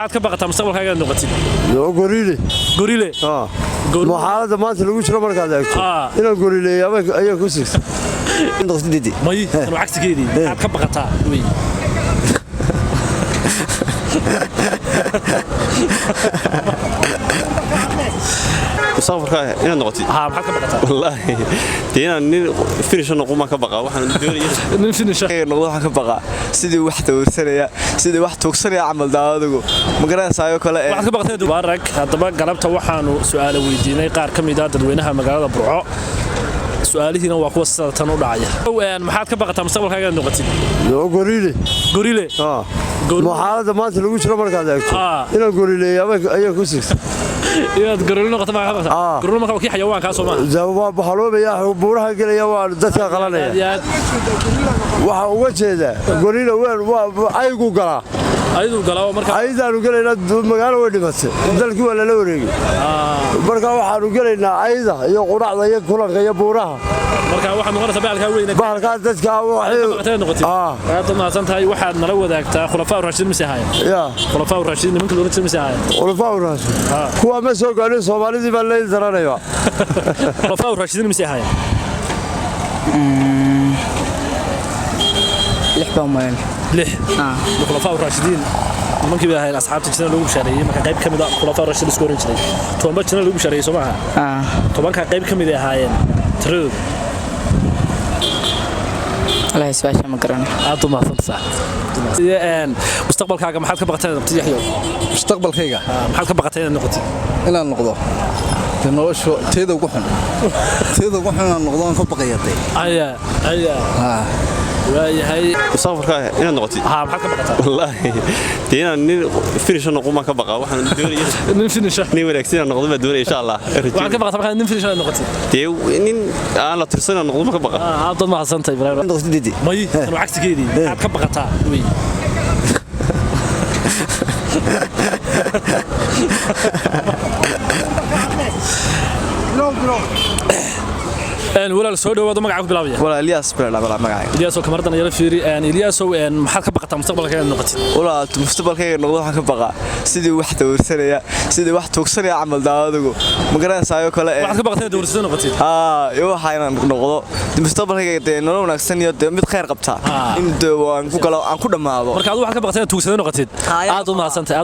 aad ka baqataa mustaqbalkaaga noqotid gorile maxaalada maanta lagu jiro markaad eegto inaan gorileeyo ayaa ku sigta may anu cagsigeedii aad ka baqataa wey mustaqbalkaaga inaad noqotid maxaad ka baqataa wallaahi dee inaan nin finish noqon ka baqaa waxaan doonaya nin finish noqdo waxaan ka baqaa sidii wax tawirsanaya sidii wax tuugsanaya camal daawadagu ma garanaysayo kale waxaad ka baqatay dubaarag haddaba galabta waxaanu su'aalo weydiinay qaar ka mid ah dadweynaha magaalada Burco su'aalihiina waa kuwa sidatan u dhacaya maxaad ka baqataa mustaqbalkaaga noqotid gorile maxaalada maanta lagu jiro markaad eegto inaan gorileeyo ayaa ku sigta inaad gorile noqoto ma qabtaa gorile marka kii xayawaanka Soomaaliya jawaab baxaloobaya buuraha galaya waa dadka qalanaya waxa uga jeeda gorile waa aygu galaa marka aydaanu galeynaa magaalo way dhimatay dalkii waa la wareegay marka waxaanu galeynaa ayda iyo quraacda iyo kulanka iyo buuraha marka waxaan noqonaysaa baalka dadka waxay ma santahay waxaad nala wadaagtaa khulafaa raashid misahay khulafaa raashid nimanka loo rajay misahay khulafaa raashid kuwa ma soo gaarin Soomaalidii baa la daranaya khulafaa raashid misahay khulafaa raashidin nimankii baa ahayn asxaabta jina lagu bishareeyay marka qayb kamid ah khulafaa raashid isku oran jiray tobanba jina lagu bishareeyay Soomaaliya tobanka qayb kamid ah ahaayeen tirada الله يسوي شيء ما قرنا. أنتم ما فهمت صح. مستقبل كاجا محل كبقتين نقطة يحيو. مستقبل كاجا. محل كبقتين النقطة. إلا النقطة. إنه شو تيدا وقحنا. تيدا وقحنا النقطة كبقيتي. أيه. هاي mustaqbalkaaga inaad noqotid maxaad ka baqataa wallaahi dee inaan nin finish noqon ka baqaa waxaan doonaya nin finish nin wanaagsan noqdo ma doonaya insha Allah waxaad ka baqataa markaa nin finish noqotid dee nin aan la tirsan noqdo ka baqaa aad ma xasantay Ibrahim noqotid may anu cagsigeedii aad ka baqataa wey ولا سو دhowaado magaca ku bilaabaya wala Ilyas bilaabay magaca Ilyas oo kamardan yara fiiri Ilyas oo maxaad ka baqataa mustaqbalkaaga noqotid wala mustaqbalkaaga noqdo waxaan ka baqaa sidii wax tawirsanaya sidii wax tuugsanaya camal daawadagu ma garanaysayo kale waxaad ka baqatay dawladda noqotid iyo waxaan noqdo mustaqbalkaaga nolol wanaagsan iyo mid khayr qabta in aan ku galo aan ku dhamaado marka aad waxaad ka baqatay tuugsada noqotid aad u mahadsantahay